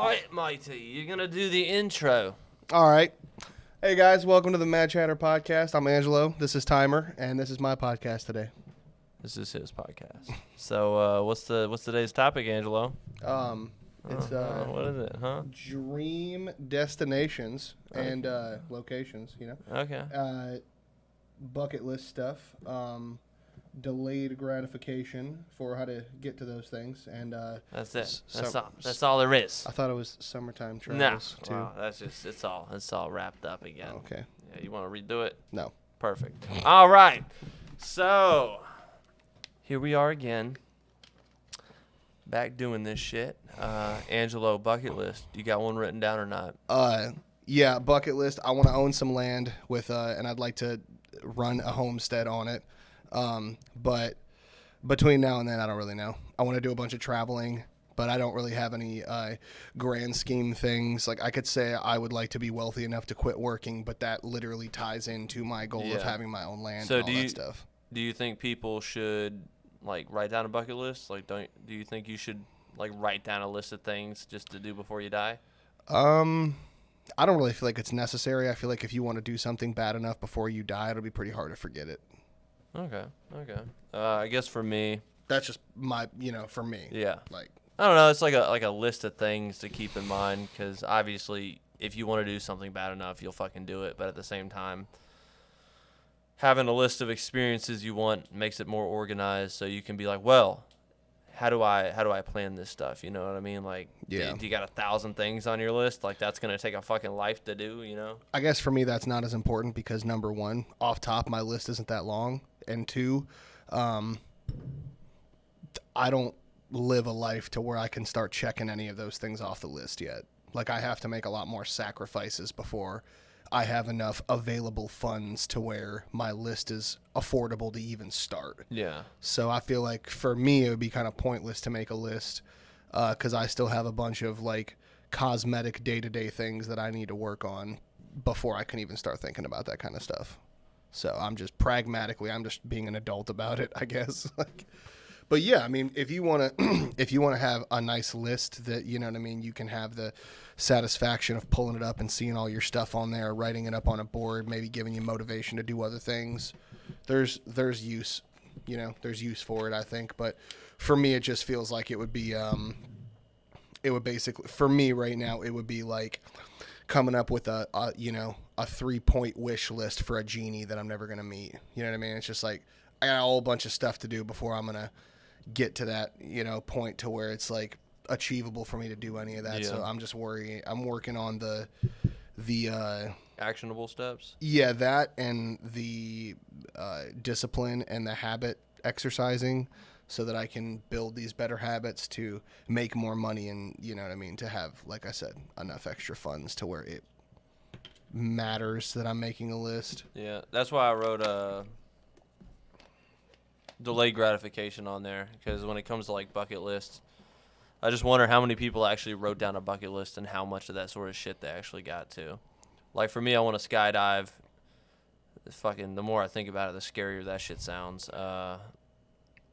right, Mighty, you're going to do the intro. All right. Hey, guys, welcome to the Mad Chatter Podcast. I'm Angelo. This is Timer, and this is my podcast today. This is his podcast. So, what's today's topic, Angelo? It's what is it, huh? dream destinations and locations, you know. Okay. Bucket list stuff. Delayed gratification for how to get to those things, and That's it. That's all there is. I thought it was summertime No. travels too. Wow, that's just it's all wrapped up again. Okay. Yeah, you want to redo it? No. Perfect. All right. So, here we are again. Back doing this shit. Angelo, bucket list. You got one written down or not? Yeah, bucket list. I want to own some land with, and I'd like to run a homestead on it. But between now and then, I don't really know. I want to do a bunch of traveling, but I don't really have any grand scheme things. Like, I could say I would like to be wealthy enough to quit working, but that literally ties into my goal of having my own land and all that stuff. Do you think people should like write down a bucket list? Like, do you think you should like write down a list of things just to do before you die? I don't really feel like it's necessary. I feel like if you want to do something bad enough before you die, it'll be pretty hard to forget it. Okay. I guess for me, that's just my, for me. Yeah. Like, I don't know. It's like a list of things to keep in mind because obviously, if you want to do something bad enough, you'll fucking do it. But at the same time, having a list of experiences you want makes it more organized, so you can be like, well, how do I plan this stuff? You know what I mean? Like, yeah. Do you got 1,000 things on your list? Like, that's gonna take a fucking life to do. You know? I guess for me, that's not as important because number one, off top, my list isn't that long, and two, I don't live a life to where I can start checking any of those things off the list yet. Like, I have to make a lot more sacrifices before I have enough available funds to where my list is affordable to even start. Yeah. So I feel like for me, it would be kind of pointless to make a list because I still have a bunch of like cosmetic day-to-day things that I need to work on before I can even start thinking about that kind of stuff. So I'm just being an adult about it, I guess. But yeah, I mean, if you want to have a nice list that, you know what I mean, you can have the satisfaction of pulling it up and seeing all your stuff on there, writing it up on a board, maybe giving you motivation to do other things. There's use, there's use for it, I think. But for me, it just feels like it would be, for me right now, it would be like coming up with a 3-point wish list for a genie that I'm never going to meet. You know what I mean? It's just like, I got a whole bunch of stuff to do before I'm going to get to that, point to where it's like achievable for me to do any of that. Yeah. So I'm just worrying. I'm working on the actionable steps. Yeah, that and the discipline and the habit exercising so that I can build these better habits to make more money and, you know what I mean, to have, like I said, enough extra funds to where it matters that I'm making a list. Yeah, that's why I wrote delayed gratification on there, because when it comes to like bucket lists, I just wonder how many people actually wrote down a bucket list and how much of that sort of shit they actually got to. Like for me, I want to skydive. The more I think about it, the scarier that shit sounds.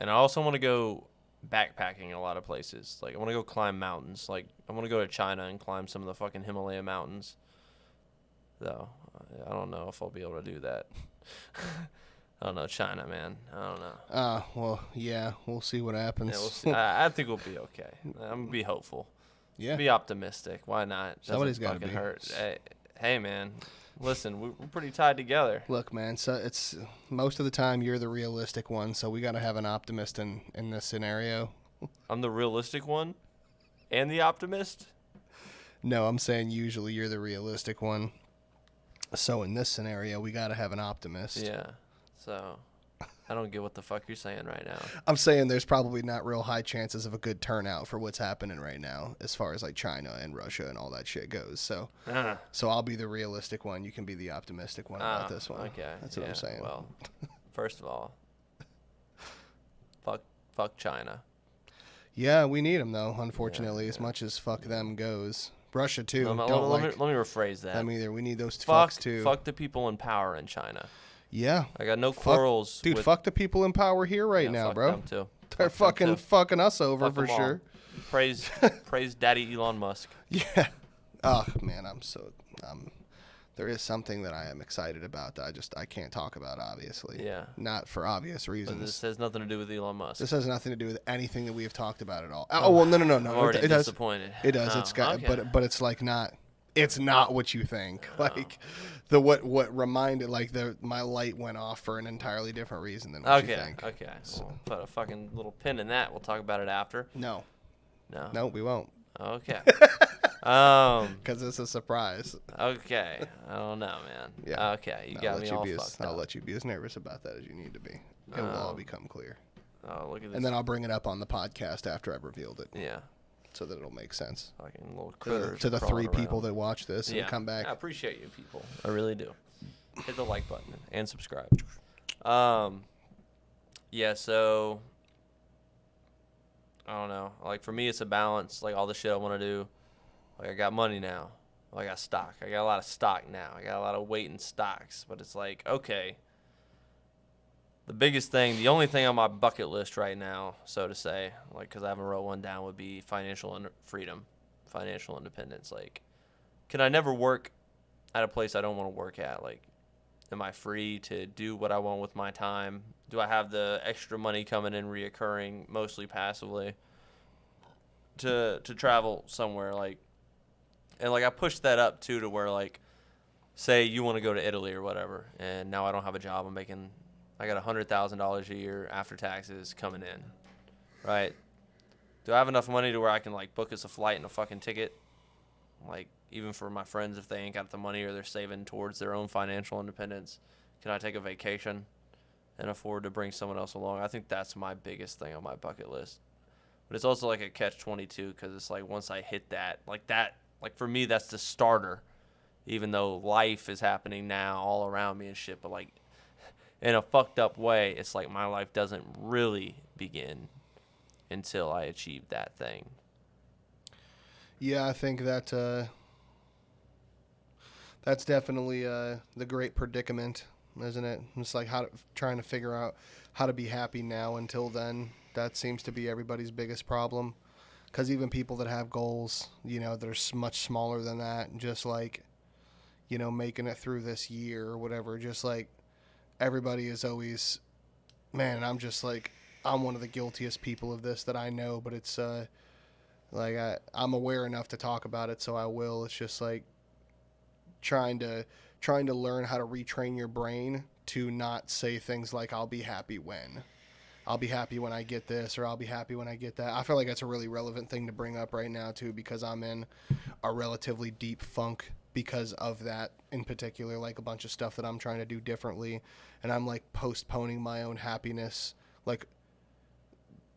And I also want to go backpacking a lot of places. Like I want to go climb mountains. Like I want to go to China and climb some of the fucking Himalaya mountains. Though I don't know if I'll be able to do that. I don't know, China, man. I don't know. Well, yeah, we'll see what happens. Yeah, we'll see. I think we'll be okay. I'm gonna be hopeful. Yeah. Be optimistic. Why not? Somebody's got to be. Hurt. Hey, man. Listen, we're pretty tied together. Look, man. So it's most of the time you're the realistic one. So we got to have an optimist in this scenario. I'm the realistic one, and the optimist. No, I'm saying usually you're the realistic one. So in this scenario, we got to have an optimist. Yeah. So, I don't get what the fuck you're saying right now. I'm saying there's probably not real high chances of a good turnout for what's happening right now as far as like China and Russia and all that shit goes. So so I'll be the realistic one. You can be the optimistic one about this one. Okay. That's what I'm saying. Well, first of all, fuck China. Yeah, we need them, though, unfortunately, as much as fuck them goes. Russia, too. Let me rephrase that. Them either. We need those fucks, too. Fuck the people in power in China. Yeah. I got no quarrels. Dude, fuck the people in power here right now, fuck bro. Them too. They're fucking us over for sure. Praise Daddy Elon Musk. Yeah. Oh man, there is something that I am excited about that I can't talk about, obviously. Yeah. Not for obvious But reasons. this has nothing to do with Elon Musk. This has nothing to do with anything that we have talked about at all. Oh well, no. I'm already disappointed. It does. Oh, It's got, okay. but it's like not. It's not what you think. Like the what reminded like my light went off for an entirely different reason than what you think. Okay. So. We'll put a fucking little pin in that. We'll talk about it after. No, No. we won't. Okay. Because it's a surprise. Okay. I don't know, man. Yeah. Okay. You got me all fucked up. I'll let you be as nervous about that as you need to be. It will all become clear. Oh, look at this. And then I'll bring it up on the podcast after I've revealed it. Yeah. So that it'll make sense. Fucking little critters. To the 3 crawling people around. that watch this and come back. I appreciate you people. I really do. Hit the like button and subscribe. Yeah, so I don't know. Like for me it's a balance, like all the shit I want to do. Like I got money now. I got stock. I got a lot of stock now. I got a lot of weight in stocks, but it's like, okay. The biggest thing, the only thing on my bucket list right now, so to say, like cuz I haven't wrote one down, would be financial freedom, financial independence. Like can I never work at a place I don't want to work at? Like am I free to do what I want with my time? Do I have the extra money coming in reoccurring, mostly passively, to travel somewhere? Like, and like I pushed that up too to where like, say you want to go to Italy or whatever, and now I don't have a job. I got $100,000 a year after taxes coming in, right? Do I have enough money to where I can like book us a flight and a fucking ticket? Like even for my friends, if they ain't got the money or they're saving towards their own financial independence, can I take a vacation and afford to bring someone else along? I think that's my biggest thing on my bucket list. But it's also like a catch-22 because it's like once I hit that, like for me, that's the starter. Even though life is happening now all around me and shit, but like in a fucked up way, it's like my life doesn't really begin until I achieve that thing. Yeah, I think that that's definitely the great predicament, isn't it? It's like trying to figure out how to be happy now until then. That seems to be everybody's biggest problem. Because even people that have goals, that are much smaller than that, just like, making it through this year or whatever, just like everybody is always, man, I'm just like, I'm one of the guiltiest people of this that I know, but it's like I'm aware enough to talk about it, so I will. It's just like trying to learn how to retrain your brain to not say things like I'll be happy when I get this, or I'll be happy when I get that. I feel like that's a really relevant thing to bring up right now too, because I'm in a relatively deep funk because of that in particular, like a bunch of stuff that I'm trying to do differently, and I'm like postponing my own happiness, like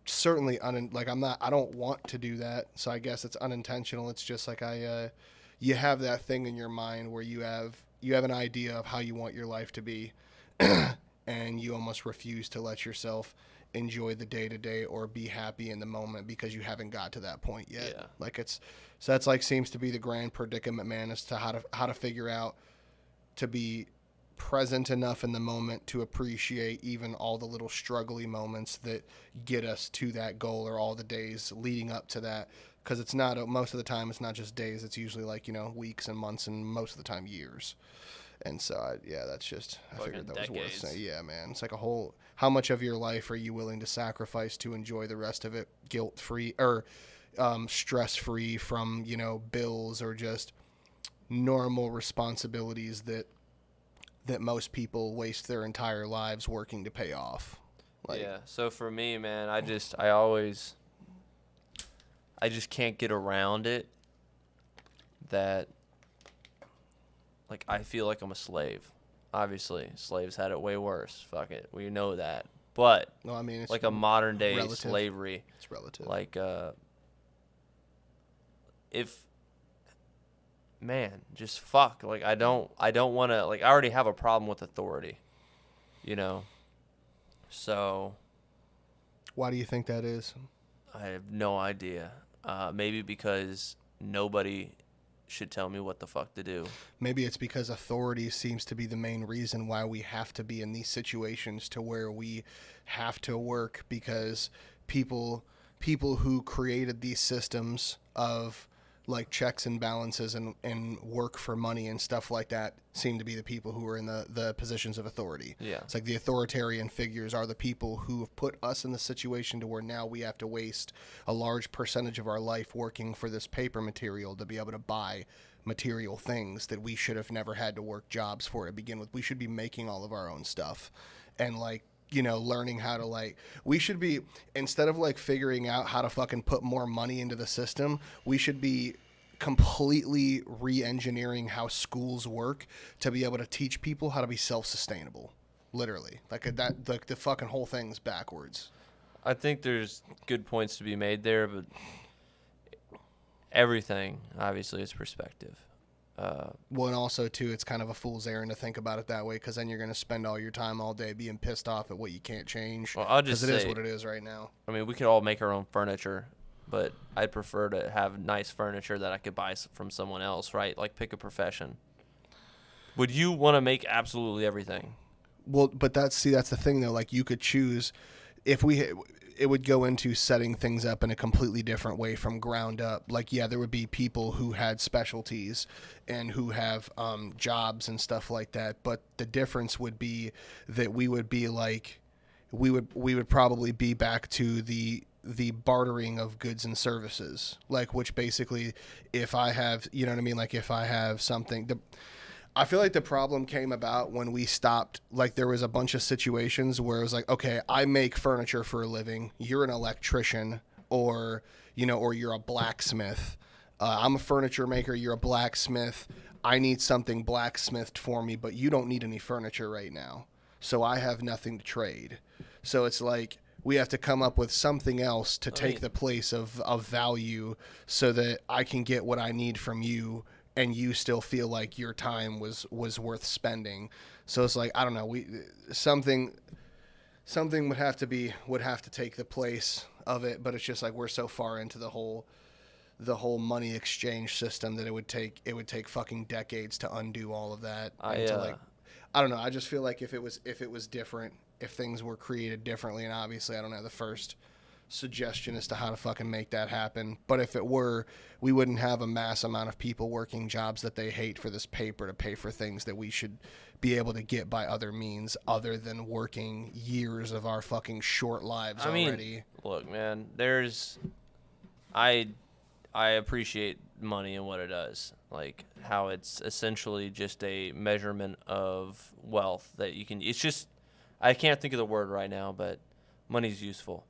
certainly I don't want to do that, so I guess it's unintentional. It's just like you have that thing in your mind where you have an idea of how you want your life to be and you almost refuse to let yourself enjoy the day-to-day or be happy in the moment because you haven't got to that point yet. Yeah. Like so that's like seems to be the grand predicament, man, as to how to figure out to be present enough in the moment to appreciate even all the little struggly moments that get us to that goal, or all the days leading up to that, because it's not, most of the time it's not just days, it's usually like weeks and months, and most of the time years. And so that's just, I figured that was worth saying. Yeah, man, it's like a whole, how much of your life are you willing to sacrifice to enjoy the rest of it guilt free or stress free from bills or just normal responsibilities that most people waste their entire lives working to pay off. Yeah. So for me, man, I just can't get around it that, like, I feel like I'm a slave. Obviously, slaves had it way worse. Fuck it. We know that. But, no, I mean, it's like a modern day relative. slavery. It's relative. Like, just fuck. Like, I don't want to, like, I already have a problem with authority, So. Why do you think that is? I have no idea. Maybe because nobody should tell me what the fuck to do. Maybe it's because authority seems to be the main reason why we have to be in these situations to where we have to work, because people people who created these systems of like checks and balances and work for money and stuff like that seem to be the people who are in the positions of authority. Yeah. It's like the authoritarian figures are the people who have put us in the situation to where now we have to waste a large percentage of our life working for this paper material to be able to buy material things that we should have never had to work jobs for to begin with. We should be making all of our own stuff and like, you know, learning how to like, we should be, instead of like figuring out how to fucking put more money into the system, we should be completely re-engineering how schools work to be able to teach people how to be self-sustainable. Literally. Like that, like the fucking whole thing's backwards. I think there's good points to be made there, but everything obviously is perspective. Well, and also too, it's kind of a fool's errand to think about it that way, because then you're going to spend all your time all day being pissed off at what you can't change. Well, I'll just because it is say, what it is right now. I mean, we could all make our own furniture, but I'd prefer to have nice furniture that I could buy from someone else, right? Like pick a profession. Would you want to make absolutely everything? Well, but that's the thing though. Like you could choose, if it would go into setting things up in a completely different way from ground up. Like, yeah, there would be people who had specialties and who have jobs and stuff like that. But the difference would be that we would be like, we would probably be back to the bartering of goods and services, like, which basically, if I have, you know what I mean? Like if I have something, I feel like the problem came about when we stopped. Like there was a bunch of situations where it was like, okay, I make furniture for a living. You're an electrician, or, you know, or you're a blacksmith. I'm a furniture maker. You're a blacksmith. I need something blacksmithed for me, but you don't need any furniture right now. So I have nothing to trade. So it's like we have to come up with something else to take the place of value so that I can get what I need from you, and you still feel like your time was worth spending. So it's like, I don't know, something would have to take the place of it, but it's just like we're so far into the whole money exchange system that it would take fucking decades to undo all of that. I don't know, I just feel like if it was different, if things were created differently, and obviously I don't have the first suggestion as to how to fucking make that happen, but if it were, we wouldn't have a mass amount of people working jobs that they hate for this paper to pay for things that we should be able to get by other means other than working years of our fucking short lives already. Look, man, I appreciate money and what it does, like how it's essentially just a measurement of wealth that you can, it's just, I can't think of the word right now, but money's useful.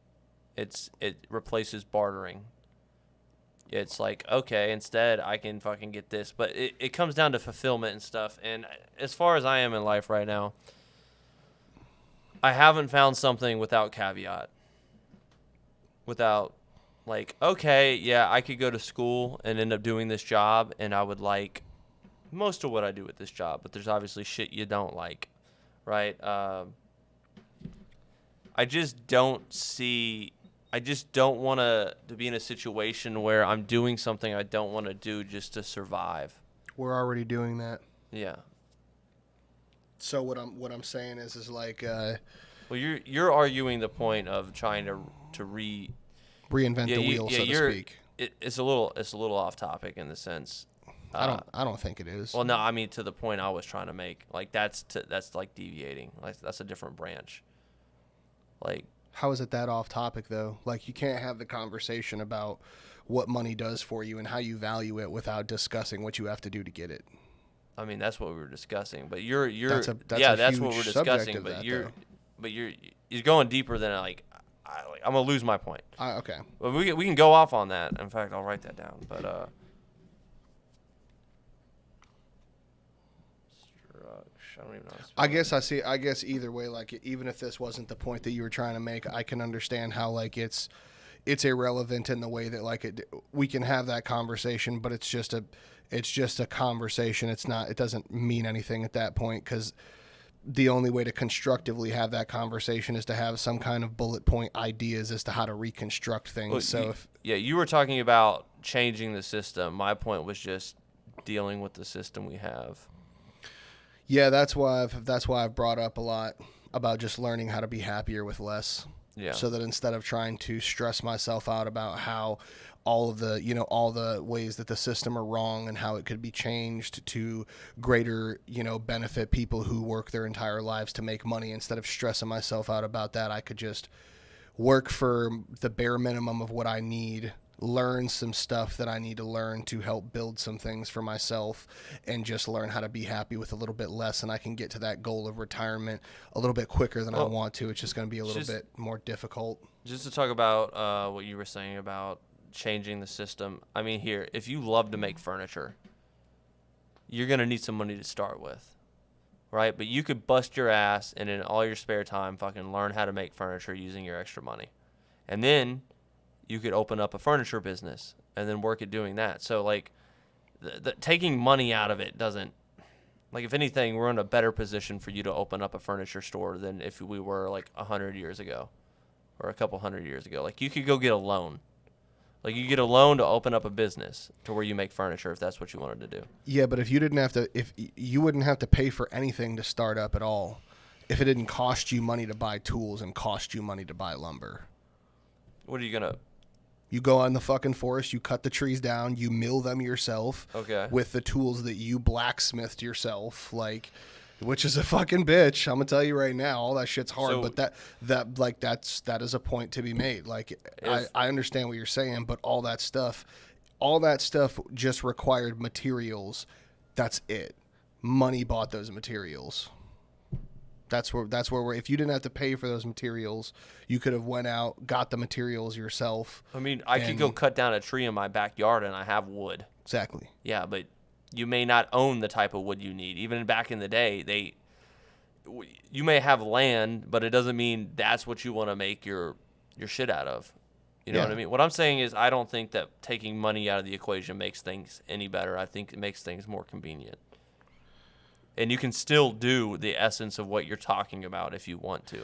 It replaces bartering. It's like, okay, instead I can fucking get this. But it comes down to fulfillment and stuff. And as far as I am in life right now, I haven't found something without caveat. Without, like, okay, yeah, I could go to school and end up doing this job, and I would like most of what I do with this job. But there's obviously shit you don't like, right? I just don't want to be in a situation where I'm doing something I don't want to do just to survive. We're already doing that. Yeah. So what I'm saying is like, well, you're arguing the point of trying to reinvent the wheel, so to speak. It's a little off topic in the sense. I don't think it is. Well, no, I mean to the point I was trying to make. Like that's like deviating. Like that's a different branch. Like, how is it that off topic though? Like you can't have the conversation about what money does for you and how you value it without discussing what you have to do to get it. I mean, that's what we were discussing. But you're that's what we're discussing. But you're going deeper than I'm gonna lose my point. Okay. But we can go off on that. In fact, I'll write that down. But I don't even know. I guess either way, like even if this wasn't the point that you were trying to make, I can understand how like it's irrelevant in the way that like we can have that conversation, but it's just a conversation. It doesn't mean anything at that point, because the only way to constructively have that conversation is to have some kind of bullet point ideas as to how to reconstruct things. Well, you were talking about changing the system. My point was just dealing with the system we have. Yeah, that's why I've brought up a lot about just learning how to be happier with less. Yeah. so that instead of trying to stress myself out about how all of the all the ways that the system are wrong and how it could be changed to greater benefit people who work their entire lives to make money, instead of stressing myself out about that, I could just work for the bare minimum of what I need, learn some stuff that I need to learn to help build some things for myself, and just learn how to be happy with a little bit less. And I can get to that goal of retirement a little bit quicker than I want to. It's just going to be a little bit more difficult. Just to talk about what you were saying about changing the system. I mean, here, if you love to make furniture, you're going to need some money to start with, right? But you could bust your ass and in all your spare time fucking learn how to make furniture using your extra money. And then you could open up a furniture business and then work at doing that. So, like, the taking money out of it doesn't, like, if anything, we're in a better position for you to open up a furniture store than if we were, like, 100 years ago or a couple hundred years ago. Like, you could go get a loan. Like, you get a loan to open up a business to where you make furniture if that's what you wanted to do. Yeah, but if you didn't have to, if you wouldn't have to pay for anything to start up at all, if it didn't cost you money to buy tools and cost you money to buy lumber. What are you going to... You go in the fucking forest, you cut the trees down, you mill them yourself with the tools that you blacksmithed yourself, like, which is a fucking bitch. I'm gonna tell you right now, all that shit's hard, but that is a point to be made. Like, I understand what you're saying, but all that stuff just required materials. That's it. Money bought those materials. That's where we're. If you didn't have to pay for those materials, you could have went out, got the materials yourself. I mean, I could go cut down a tree in my backyard and I have wood. Exactly. Yeah, but you may not own the type of wood you need. Even back in the day, you may have land, but it doesn't mean that's what you want to make your shit out of. You know what I mean? What I'm saying is, I don't think that taking money out of the equation makes things any better. I think it makes things more convenient. And you can still do the essence of what you're talking about if you want to.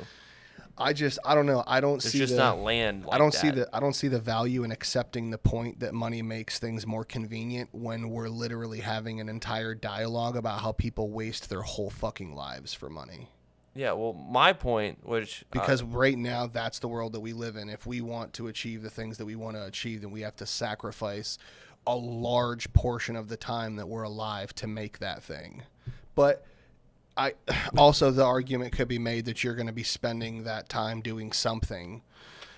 I don't know. I don't see just not land like I don't that. I don't see the value in accepting the point that money makes things more convenient when we're literally having an entire dialogue about how people waste their whole fucking lives for money. Yeah, well, my point, which... because right now, that's the world that we live in. If we want to achieve the things that we want to achieve, then we have to sacrifice a large portion of the time that we're alive to make that thing. But also the argument could be made that you're going to be spending that time doing something.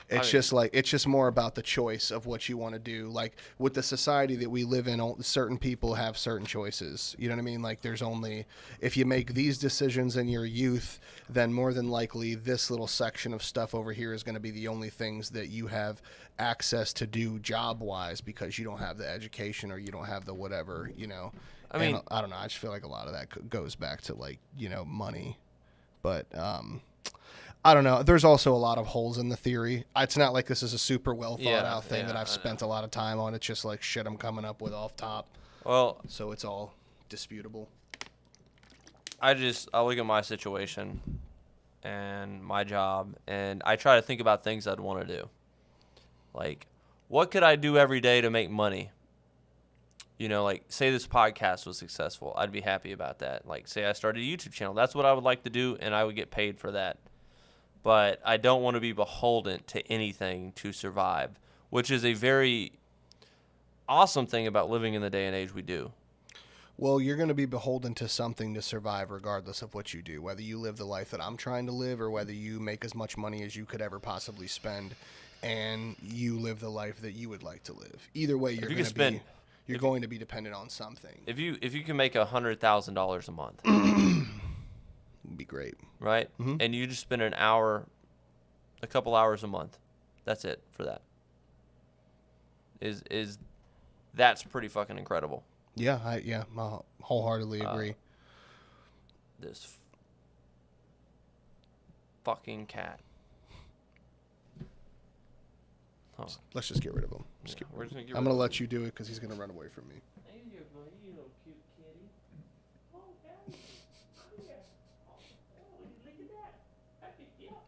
It's just more about the choice of what you want to do. Like, with the society that we live in, certain people have certain choices. You know what I mean? Like, there's only, if you make these decisions in your youth, then more than likely this little section of stuff over here is going to be the only things that you have access to do job wise, because you don't have the education or you don't have the whatever, I mean, I don't know. I just feel like a lot of that goes back to, like, money. But I don't know. There's also a lot of holes in the theory. It's not like this is a super well thought out thing that I've spent a lot of time on. It's just like shit I'm coming up with off top. Well, so it's all disputable. I look at my situation and my job, and I try to think about things I'd want to do. Like, what could I do every day to make money? Like, say this podcast was successful, I'd be happy about that. Like, say I started a YouTube channel. That's what I would like to do, and I would get paid for that. But I don't want to be beholden to anything to survive, which is a very awesome thing about living in the day and age we do. Well, you're going to be beholden to something to survive regardless of what you do, whether you live the life that I'm trying to live or whether you make as much money as you could ever possibly spend and you live the life that you would like to live. Either way, you're going to be dependent on something. If you can make $100,000 a month, it'd be great, right? Mm-hmm. And you just spend a couple hours a month. That's it for that. That's pretty fucking incredible. Yeah, I wholeheartedly agree. This fucking cat. Huh. Let's just get rid of him. I'm going to let you do it because he's going to run away from me. Hey there, buddy, you little cute kitty. Oh, daddy. Come here. Oh, look at that. I picked you up.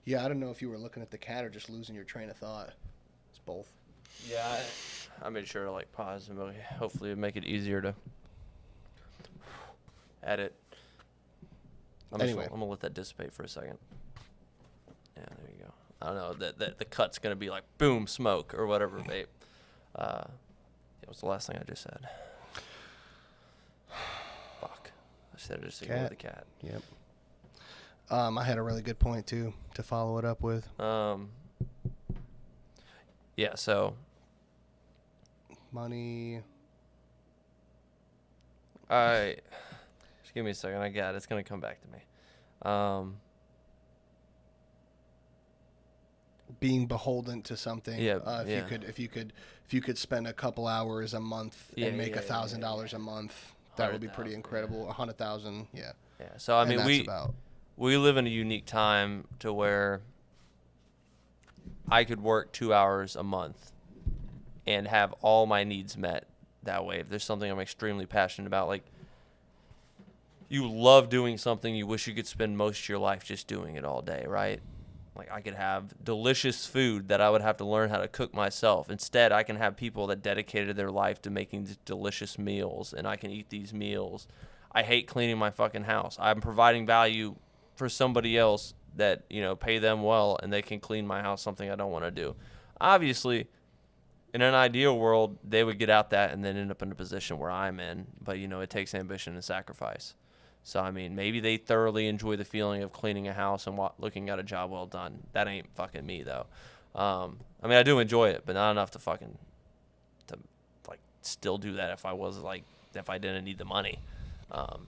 Yeah, I don't know if you were looking at the cat or just losing your train of thought. It's both. Yeah, I made sure to like pause and hopefully make it easier to edit. Anyway. I'm gonna let that dissipate for a second. Yeah, there you go. I don't know that the cut's gonna be like boom smoke or whatever, vape. It was the last thing I just said. Fuck. I said just ignore the cat. Yep. I had a really good point too to follow it up with. Yeah. So. Money. Just give me a second. I got it. It's gonna come back to me. Being beholden to something. Yeah. If you could spend a couple hours a month and make $1,000 a month, that would be pretty incredible. 100,000. Yeah. Yeah. So I mean, we live in a unique time to where I could work 2 hours a month and have all my needs met that way. If there's something I'm extremely passionate about, like you love doing something, you wish you could spend most of your life just doing it all day, right? Like I could have delicious food that I would have to learn how to cook myself. Instead, I can have people that dedicated their life to making delicious meals, and I can eat these meals. I hate cleaning my fucking house. I'm providing value for somebody else that, pay them well, and they can clean my house, something I don't want to do. Obviously, in an ideal world, they would get out that and then end up in a position where I'm in. But, it takes ambition and sacrifice. So, I mean, maybe they thoroughly enjoy the feeling of cleaning a house and looking at a job well done. That ain't fucking me, though. I mean, I do enjoy it, but not enough to still do that if I didn't need the money. But,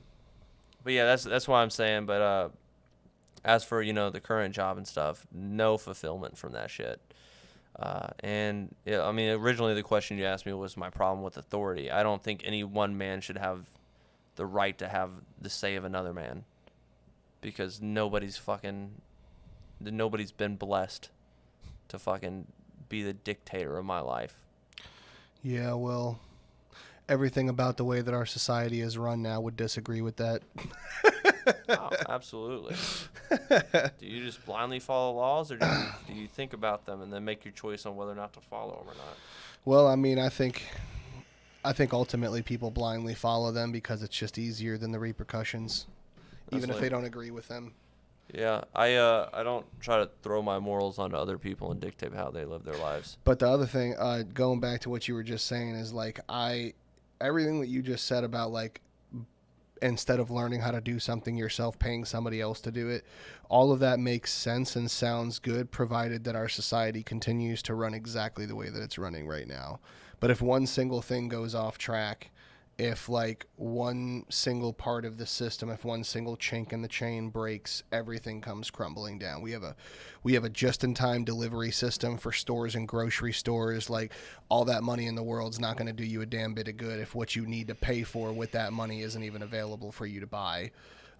yeah, that's what I'm saying. But as for, the current job and stuff, no fulfillment from that shit. And yeah, I mean, originally the question you asked me was my problem with authority. I don't think any one man should have the right to have the say of another man, because nobody's been blessed to fucking be the dictator of my life. Yeah, well, everything about the way that our society is run now would disagree with that. Oh, absolutely. Do you just blindly follow laws, or do you think about them and then make your choice on whether or not to follow them or not? Well, I mean, I think ultimately people blindly follow them because it's just easier than the repercussions, even if they don't agree with them. Yeah, I don't try to throw my morals onto other people and dictate how they live their lives. But the other thing, going back to what you were just saying, is like everything that you just said about like, instead of learning how to do something yourself, paying somebody else to do it, all of that makes sense and sounds good, provided that our society continues to run exactly the way that it's running right now. But if one single thing goes off track, if like one single part of the system, if one single chink in the chain breaks, everything comes crumbling down. We have a just-in-time delivery system for stores and grocery stores. Like, all that money in the world's not going to do you a damn bit of good if what you need to pay for with that money isn't even available for you to buy.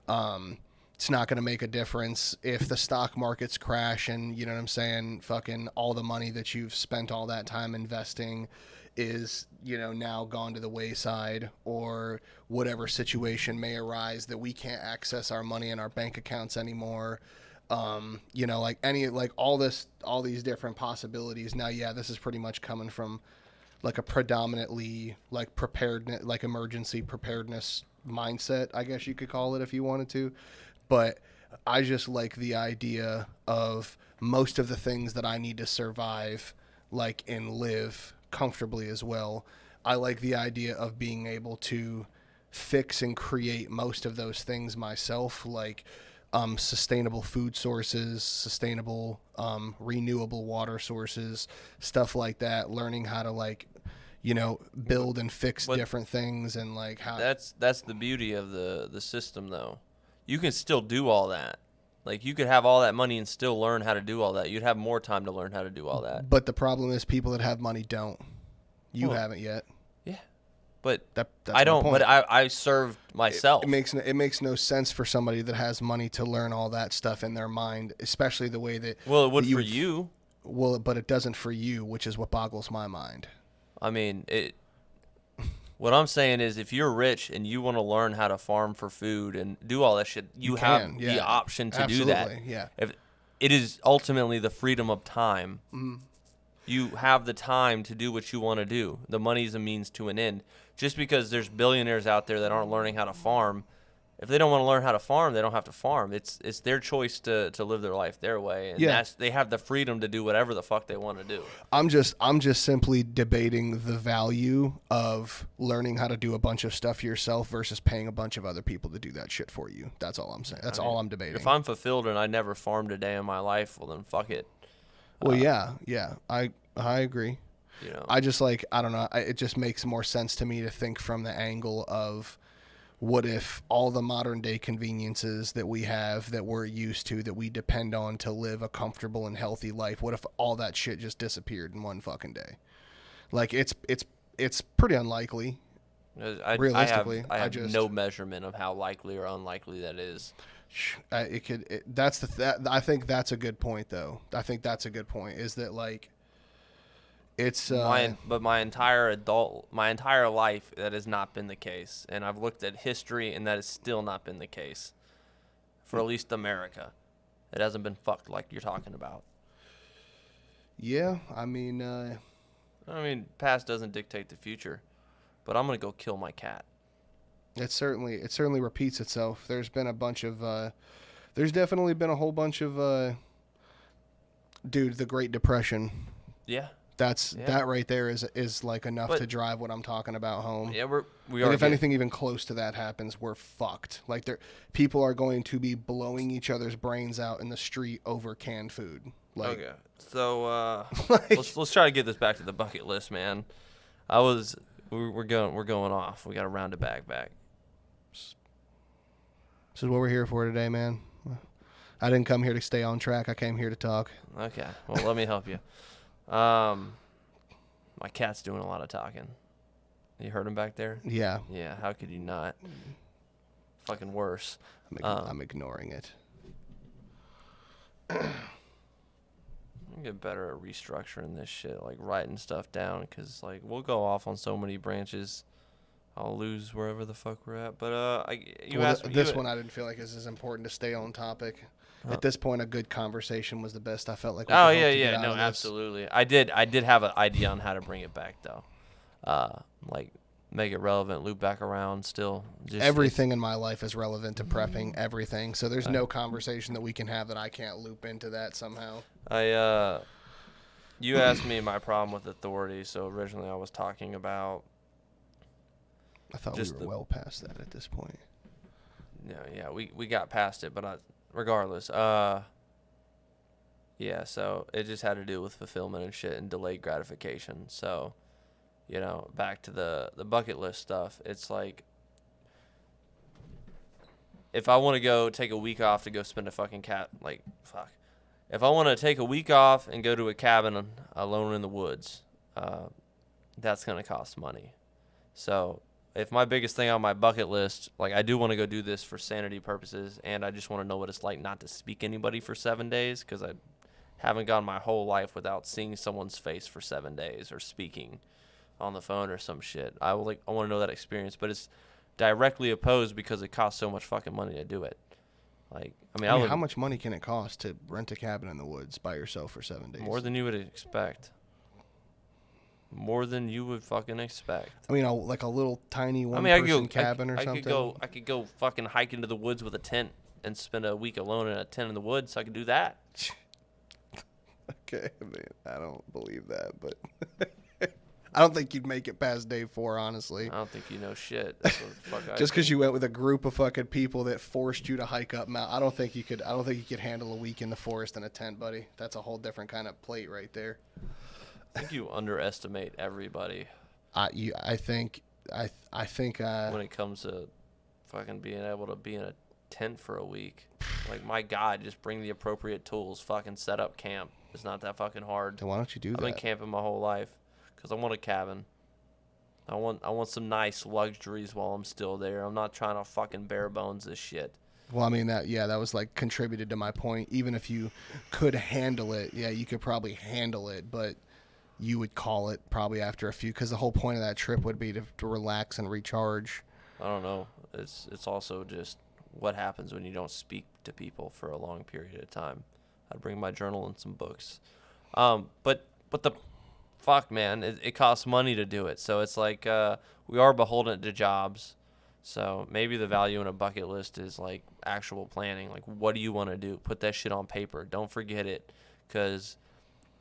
It's not going to make a difference if the stock markets crash and, you know what I'm saying, fucking all the money that you've spent all that time investing is, now gone to the wayside, or whatever situation may arise that we can't access our money in our bank accounts anymore. Like all these different possibilities. Now, yeah, this is pretty much coming from like a predominantly like preparedness, like emergency preparedness mindset, I guess you could call it if you wanted to. But I just like the idea of most of the things that I need to survive, like, and live comfortably as well. I like the idea of being able to fix and create most of those things myself, like sustainable food sources, sustainable renewable water sources, stuff like that. Learning how to build and fix different things, and like how that's the beauty of the system, though. You can still do all that. Like, you could have all that money and still learn how to do all that. You'd have more time to learn how to do all that. But the problem is people that have money don't. You haven't yet. Yeah. But that's I don't. But I served myself. It makes no sense for somebody that has money to learn all that stuff in their mind, especially the way that. Well, it would for you. Well, but it doesn't for you, which is what boggles my mind. I mean, what I'm saying is, if you're rich and you want to learn how to farm for food and do all that shit, you have the option to do that. Yeah. it is ultimately the freedom of time. Mm-hmm. You have the time to do what you want to do. The money is a means to an end. Just because there's billionaires out there that aren't learning how to farm, if they don't want to learn how to farm, they don't have to farm. It's their choice to live their life their way, and Yeah. they have the freedom to do whatever the fuck they want to do. I'm just simply debating the value of learning how to do a bunch of stuff yourself versus paying a bunch of other people to do that shit for you. That's all I'm saying. That's all I'm debating. If I'm fulfilled and I never farmed a day in my life, well then fuck it. Well, yeah, I agree. You know, I just like I don't know. It just makes more sense to me to think from the angle of what if all the modern day conveniences that we have that we're used to that we depend on to live a comfortable and healthy life, what if all that shit just disappeared in one fucking day? Like it's pretty unlikely. Realistically, I have no measurement of how likely or unlikely that is. It could. That's I think that's a good point, though. I think that's a good point. Is that like it's But my entire life, that has not been the case, and I've looked at history, and that has still not been the case. For at least America, it hasn't been fucked like you're talking about. Yeah, I mean, past doesn't dictate the future, but I'm gonna go kill my cat. it certainly repeats itself. There's been a bunch of there's definitely been a whole bunch of dude, the Great Depression. Yeah. That right there is like enough to drive what I'm talking about home. Yeah, we and are. If anything even close to that happens, we're fucked. Like people are going to be blowing each other's brains out in the street over canned food. Like, okay, so like, let's try to get this back to the bucket list, man. We're going off. We got to round it back. This is what we're here for today, man. I didn't come here to stay on track. I came here to talk. Okay, well let me help you. My cat's doing a lot of talking. You heard him back there? Yeah. Yeah, how could you not? Fucking worse. I'm ignoring it. I'm get better at restructuring this shit, like writing stuff down, because like we'll go off on so many branches, I'll lose wherever the fuck we're at. But this one I didn't feel like is as important to stay on topic. At this point, a good conversation was the best. I felt like. No, absolutely. I did have an idea on how to bring it back though, like make it relevant, loop back around. Still, everything in my life is relevant to prepping. Everything. So there's no conversation that we can have that I can't loop into that somehow. You asked me my problem with authority. So originally I was talking about. I thought we were well past that at this point. Yeah, we got past it, but regardless, yeah, so it just had to do with fulfillment and shit and delayed gratification. So, back to the bucket list stuff, it's like, if I want to go take a week off to go spend a fucking if I want to take a week off and go to a cabin alone in the woods, that's going to cost money. So, if my biggest thing on my bucket list, like I do want to go do this for sanity purposes, and I just want to know what it's like not to speak anybody for 7 days, because I haven't gone my whole life without seeing someone's face for 7 days or speaking on the phone or some shit. I want to know that experience, but it's directly opposed because it costs so much fucking money to do it. Like, how much money can it cost to rent a cabin in the woods by yourself for 7 days? More than you would expect. More than you would fucking expect. I mean, like a little tiny one-person cabin or something? I could go fucking hike into the woods with a tent and spend a week alone in a tent in the woods. I could do that. Okay, I mean, I don't believe that, but I don't think you'd make it past day 4, honestly. I don't think you know shit. That's what the fuck Just because you went with a group of fucking people that forced you to hike up mountain, I don't think you could handle a week in the forest in a tent, buddy. That's a whole different kind of plate right there. I think you underestimate everybody. I think when it comes to fucking being able to be in a tent for a week, like, my God, just bring the appropriate tools. Fucking set up camp. It's not that fucking hard. Then why don't you do that? I've been camping my whole life because I want a cabin. I want some nice luxuries while I'm still there. I'm not trying to fucking bare bones this shit. Well, I mean, that was like contributed to my point. Even if you could handle it, yeah, you could probably handle it, but you would call it probably after a few, because the whole point of that trip would be to relax and recharge. I don't know. It's also just what happens when you don't speak to people for a long period of time. I'd bring my journal and some books. But the fuck, man, it costs money to do it. So it's like we are beholden to jobs. So maybe the value in a bucket list is like actual planning. Like, what do you want to do? Put that shit on paper. Don't forget it, because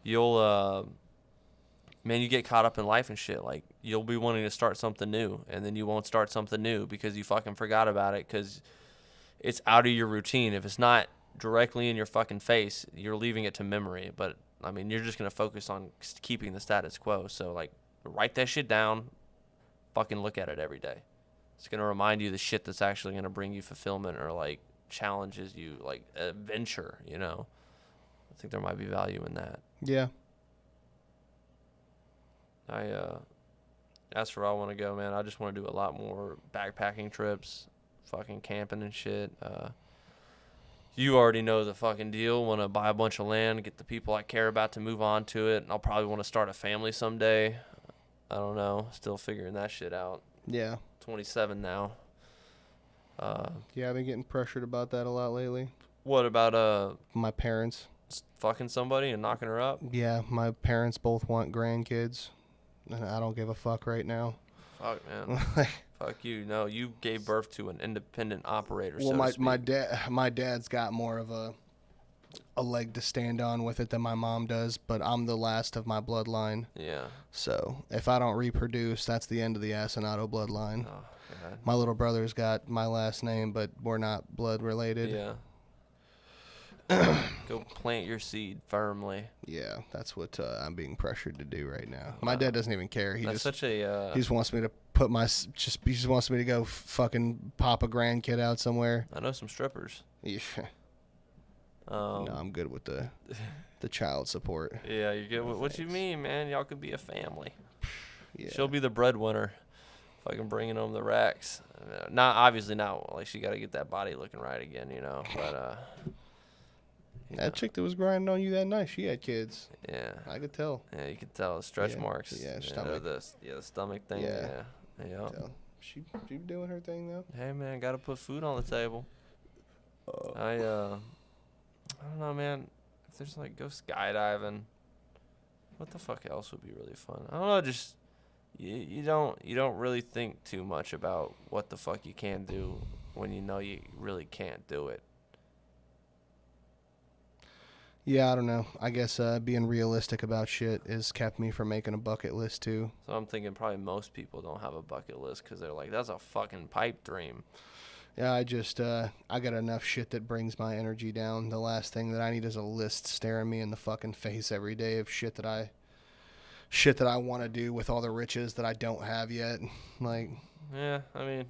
you'll man, you get caught up in life and shit. Like, you'll be wanting to start something new, and then you won't start something new because you fucking forgot about it because it's out of your routine. If it's not directly in your fucking face, you're leaving it to memory. But I mean, you're just gonna focus on keeping the status quo. So like, write that shit down. Fucking look at it every day. It's gonna remind you the shit that's actually gonna bring you fulfillment or like challenges you, like adventure. You know, I think there might be value in that. Yeah. That's where I want to go, man. I just want to do a lot more backpacking trips, fucking camping and shit. You already know the fucking deal. Want to buy a bunch of land, get the people I care about to move on to it, and I'll probably want to start a family someday. I don't know. Still figuring that shit out. Yeah. 27 now. Yeah, I've been getting pressured about that a lot lately. What about My parents. fucking somebody and knocking her up? Yeah, my parents both want grandkids, and I don't give a fuck right now. Fuck, man. Fuck you. No, you gave birth to an independent operator. Well, so to speak. my dad's got more of a leg to stand on with it than my mom does, but I'm the last of my bloodline. Yeah. So if I don't reproduce, that's the end of the Asinato bloodline. Oh, God. My little brother's got my last name, but we're not blood related. Yeah. Go plant your seed firmly. Yeah, that's what I'm being pressured to do right now. My dad doesn't even care. He That's just such a. he just wants me to put my he just wants me to go fucking pop a grandkid out somewhere. I know some strippers. Yeah. No, I'm good with the child support. Yeah, you get what you mean, man. Y'all could be a family. Yeah. She'll be the breadwinner. Fucking bringing home the racks. Not obviously not like she got to get that body looking right again, you know. But that chick that was grinding on you that night, she had kids. Yeah. I could tell. Yeah, you can tell the stretch Yeah, marks. yeah, stomach. The stomach thing. Yeah. Yeah. Tell. She doing her thing though. Hey man, gotta put food on the table. I don't know, man. If there's like go skydiving, what the fuck else would be really fun? I don't know. Just you don't really think too much about what the fuck you can do when you know you really can't do it. Yeah, I don't know. I guess being realistic about shit has kept me from making a bucket list too. So I'm thinking probably most people don't have a bucket list because they're like, that's a fucking pipe dream. Yeah, I just I got enough shit that brings my energy down. The last thing that I need is a list staring me in the fucking face every day of shit that I want to do with all the riches that I don't have yet. Like, Yeah, I mean,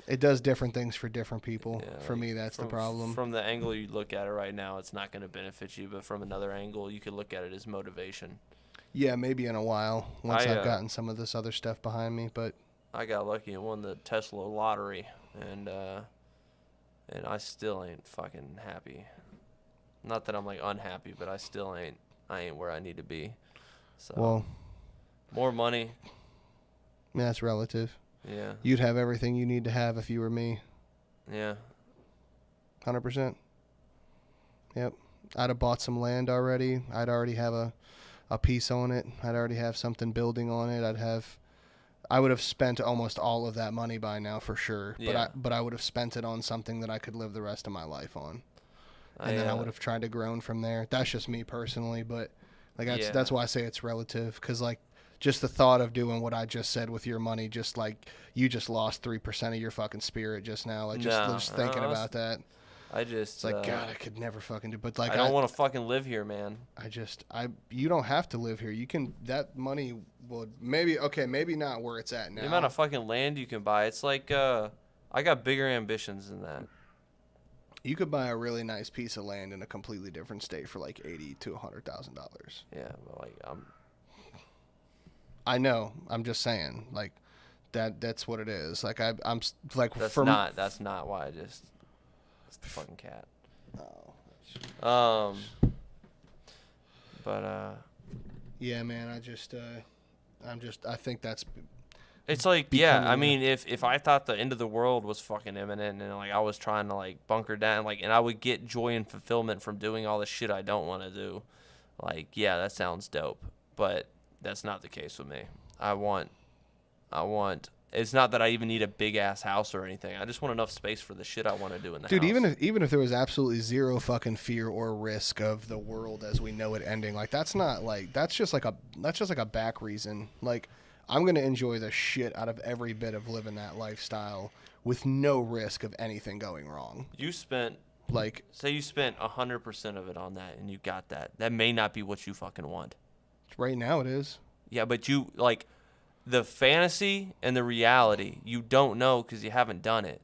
it does different things for different people. yeah, For me, that's the problem. From the angle you look at it right now, it's not going to benefit you, but from another angle, you could look at it as motivation. Yeah, maybe in a while once I've I've gotten some of this other stuff behind me, but I got lucky and won the Tesla lottery, and I still ain't fucking happy. Not that I'm like unhappy, but I ain't where I need to be. So well, more money. yeah, that's relative. Yeah. You'd have everything you need to have if you were me. Yeah. 100%. Yep. I'd have bought some land already. I'd already have a piece on it. I'd already have something building on it. I would have spent almost all of that money by now for sure. Yeah. But I would have spent it on something that I could live the rest of my life on. And then I would have tried to grow from there. That's just me personally, but like that's why I say it's relative, cuz like just the thought of doing what I just said with your money, just like you just lost 3% of your fucking spirit just now. Like just thinking about that. It's like God, I could never fucking do. But like I don't want to fucking live here, man. You don't have to live here. You can. That money would maybe not where it's at now. The amount of fucking land you can buy, it's like I got bigger ambitions than that. You could buy a really nice piece of land in a completely different state for like $80,000 to $100,000. Yeah, but like I know. I'm just saying, like that's what it is. Like I'm like that's not why I just. It's the fucking cat. Oh. But yeah, man. I think It's like, yeah, I becoming mean, if I thought the end of the world was fucking imminent and like I was trying to like bunker down, like, and I would get joy and fulfillment from doing all the shit I don't want to do, like, yeah, that sounds dope. But that's not the case with me. I want, I want. It's not that I even need a big ass house or anything. I just want enough space for the shit I want to do in the Dude, house. even if there was absolutely zero fucking fear or risk of the world as we know it ending, like that's just like a back reason. Like I'm gonna enjoy the shit out of every bit of living that lifestyle with no risk of anything going wrong. You spent, Like say you spent 100% of it on that and you got that. That may not be what you fucking want. right now it is. Yeah, but you like the fantasy and the reality. You don't know because you haven't done it.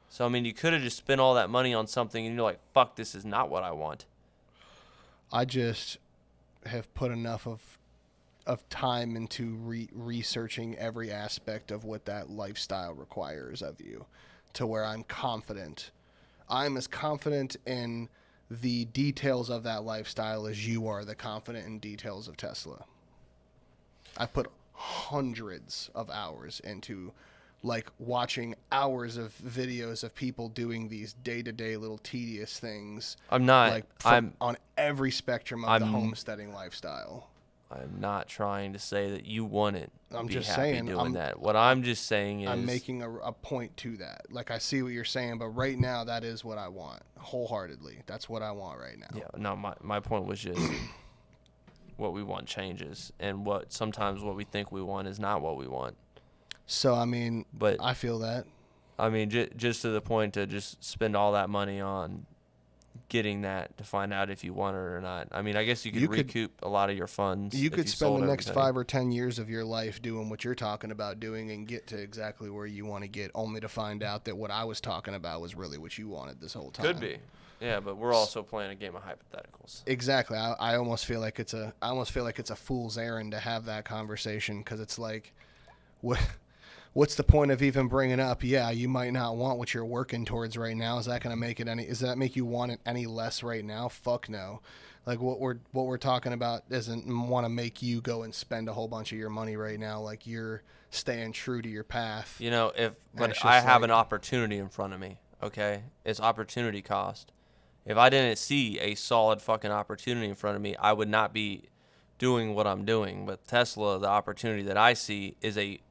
So I mean, you could have just spent all that money on something and you're like, "Fuck, this is not what I want." I just have put enough of time into researching every aspect of what that lifestyle requires of you to where I'm confident. I'm as confident in the details of that lifestyle as you are the confident in details of Tesla. I've put hundreds of hours into like watching hours of videos of people doing these day-to-day little tedious things I'm not. like I'm. on every spectrum of the I'm. homesteading lifestyle. I'm not trying to say that you wouldn't I'm be just happy saying, doing that. What I'm just saying is, I'm making a point to that. Like I see what you're saying, but right now that is what I want wholeheartedly. That's what I want right now. yeah. No, my point was just what we want changes, and sometimes what we think we want is not what we want. So I mean, But I feel that. I mean, just to the point to just spend all that money on getting that to find out if you want it or not. I mean, I guess you could recoup a lot of your funds. You if could you spend sold the next everything. 5 or 10 years of your life doing what you're talking about doing and get to exactly where you want to get, only to find out that what I was talking about was really what you wanted this whole time. Could be, yeah, but we're also playing a game of hypotheticals. Exactly. I almost feel like it's a fool's errand to have that conversation because it's like, what's the point of even bringing up? Yeah, you might not want what you're working towards right now. Is that going to make it any? Does that make you want it any less right now? Fuck no. Like what we're talking about doesn't want to make you go and spend a whole bunch of your money right now. Like you're staying true to your path. You know, but it's I just have like- an opportunity in front of me. Okay, it's opportunity cost. If I didn't see a solid fucking opportunity in front of me, I would not be doing what I'm doing. But Tesla, the opportunity that I see is a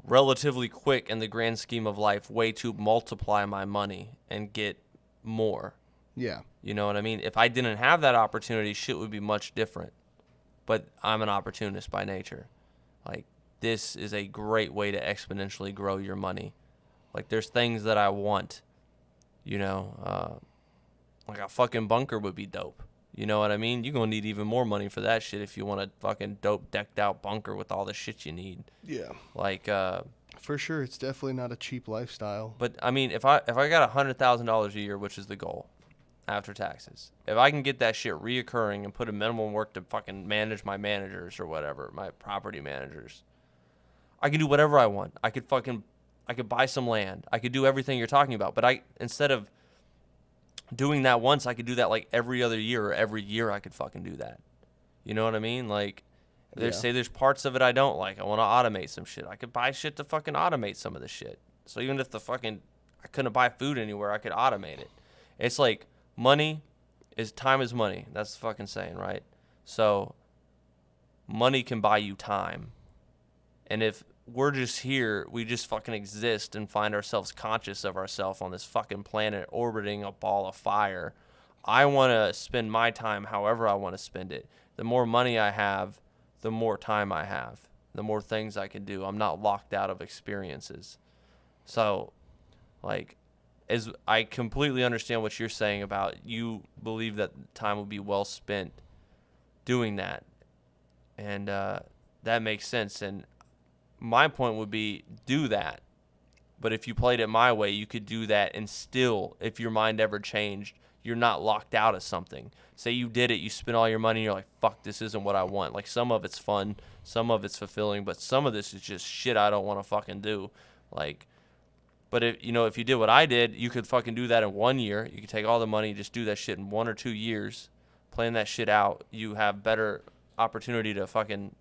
relatively quick in the grand scheme of life way to multiply my money and get more. Yeah. You know what I mean? If I didn't have that opportunity, shit would be much different. But I'm an opportunist by nature. Like, this is a great way to exponentially grow your money. Like, there's things that I want, you know, like a fucking bunker would be dope. You know what I mean? You're going to need even more money for that shit if you want a fucking dope decked out bunker with all the shit you need. Yeah. Like, For sure, it's definitely not a cheap lifestyle. but I mean, if I got $100,000 a year, which is the goal after taxes, if I can get that shit reoccurring and put a minimum work to fucking manage my managers or whatever, my property managers, I can do whatever I want. I could buy some land. I could do everything you're talking about. But instead of doing that once, I could do that like every other year or every year I could fucking do that. You know what I mean? Like, there's parts of it I don't like. I want to automate some shit. I could buy shit to fucking automate some of the shit. So even if I couldn't buy food anywhere, I could automate it. It's like time is money. That's the fucking saying, right? So money can buy you time. And if we're just here, we just fucking exist and find ourselves conscious of ourselves on this fucking planet orbiting a ball of fire. I want to spend my time however I want to spend it. The more money I have, the more time I have, the more things I can do. I'm not locked out of experiences. So, like, as I completely understand what you're saying about you believe that time would be well spent doing that. And that makes sense. And my point would be do that. But if you played it my way, you could do that and still, if your mind ever changed, you're not locked out of something. Say you did it, you spent all your money, and you're like, fuck, this isn't what I want. Like, some of it's fun, some of it's fulfilling, but some of this is just shit I don't want to fucking do. Like, but if you did what I did, you could fucking do that in 1 year. You could take all the money, just do that shit in 1 or 2 years, plan that shit out. You have better opportunity to fucking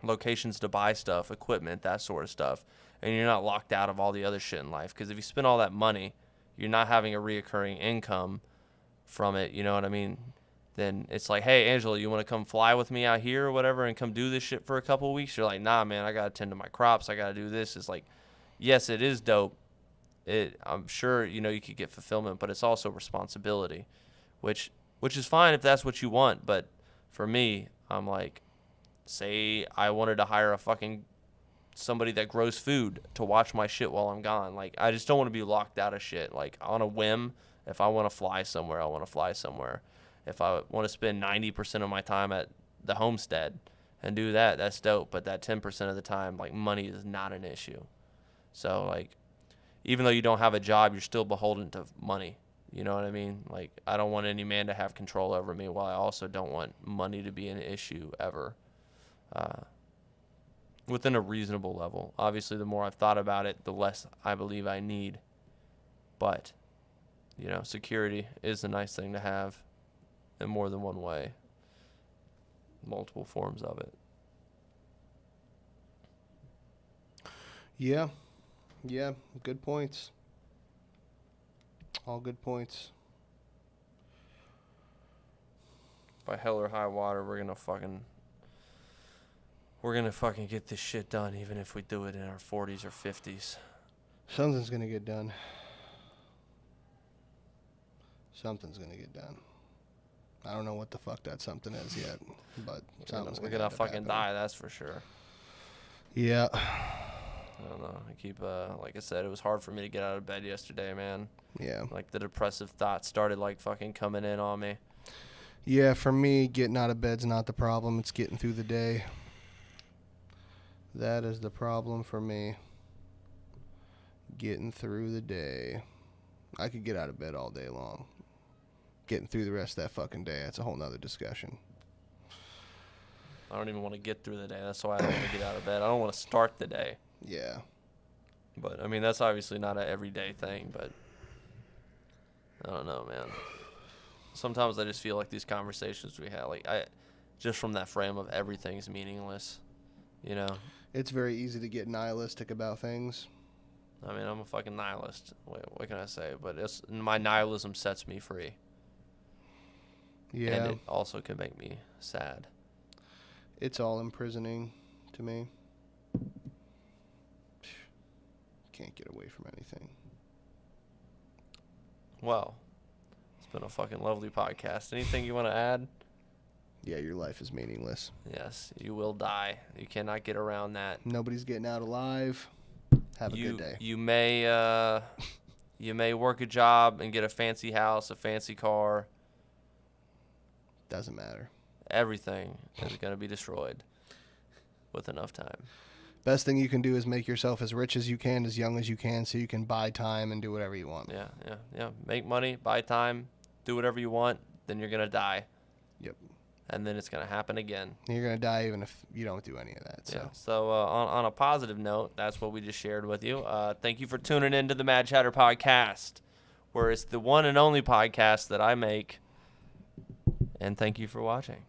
locations to buy stuff, equipment, that sort of stuff, and you're not locked out of all the other shit in life. Because if you spend all that money, you're not having a reoccurring income from it, you know what I mean? Then it's like, hey, Angela, you want to come fly with me out here or whatever and come do this shit for a couple of weeks? You're like, nah, man, I got to tend to my crops. I got to do this. It's like, yes, it is dope. I'm sure, you know, you could get fulfillment, but it's also responsibility, which is fine if that's what you want. But for me, I'm like, say I wanted to hire a fucking somebody that grows food to watch my shit while I'm gone. Like, I just don't want to be locked out of shit. Like, on a whim, if I want to fly somewhere, I want to fly somewhere. If I want to spend 90% of my time at the homestead and do that, that's dope. But that 10% of the time, like, money is not an issue. So, like, even though you don't have a job, you're still beholden to money. You know what I mean? Like, I don't want any man to have control over me, while I also don't want money to be an issue ever. Within a reasonable level. Obviously, the more I've thought about it, the less I believe I need. But, you know, security is a nice thing to have in more than one way. Multiple forms of it. Yeah. Yeah. Good points. All good points. By hell or high water, we're gonna fucking get this shit done, even if we do it in our 40s or 50s. Something's gonna get done. Something's gonna get done. I don't know what the fuck that something is yet, but We're gonna fucking die, that's for sure. Yeah. I don't know. I keep, like I said, it was hard for me to get out of bed yesterday, man. Yeah. Like, the depressive thoughts started, like, fucking coming in on me. Yeah, for me, getting out of bed's not the problem. It's getting through the day. That is the problem for me. Getting through the day. I could get out of bed all day long. Getting through the rest of that fucking day, that's a whole nother discussion. I don't even want to get through the day. That's why I don't want to get out of bed. I don't want to start the day. Yeah. But, I mean, that's obviously not an everyday thing, but I don't know, man. Sometimes I just feel like these conversations we have, like, just from that frame of everything's meaningless, you know? It's very easy to get nihilistic about things. I mean, I'm a fucking nihilist. What can I say? But my nihilism sets me free. Yeah. And it also can make me sad. It's all imprisoning to me. Can't get away from anything. Well, it's been a fucking lovely podcast. Anything you want to add? Yeah, your life is meaningless. Yes, you will die. You cannot get around that. Nobody's getting out alive. Have a good day. You may work a job and get a fancy house, a fancy car. Doesn't matter. Everything is going to be destroyed with enough time. Best thing you can do is make yourself as rich as you can, as young as you can, so you can buy time and do whatever you want. Yeah. Make money, buy time, do whatever you want, then you're going to die. Yep. And then it's going to happen again. You're going to die even if you don't do any of that. So, yeah. So on a positive note, that's what we just shared with you. Thank you for tuning in to the Mad Chatter Podcast, where it's the one and only podcast that I make. And thank you for watching.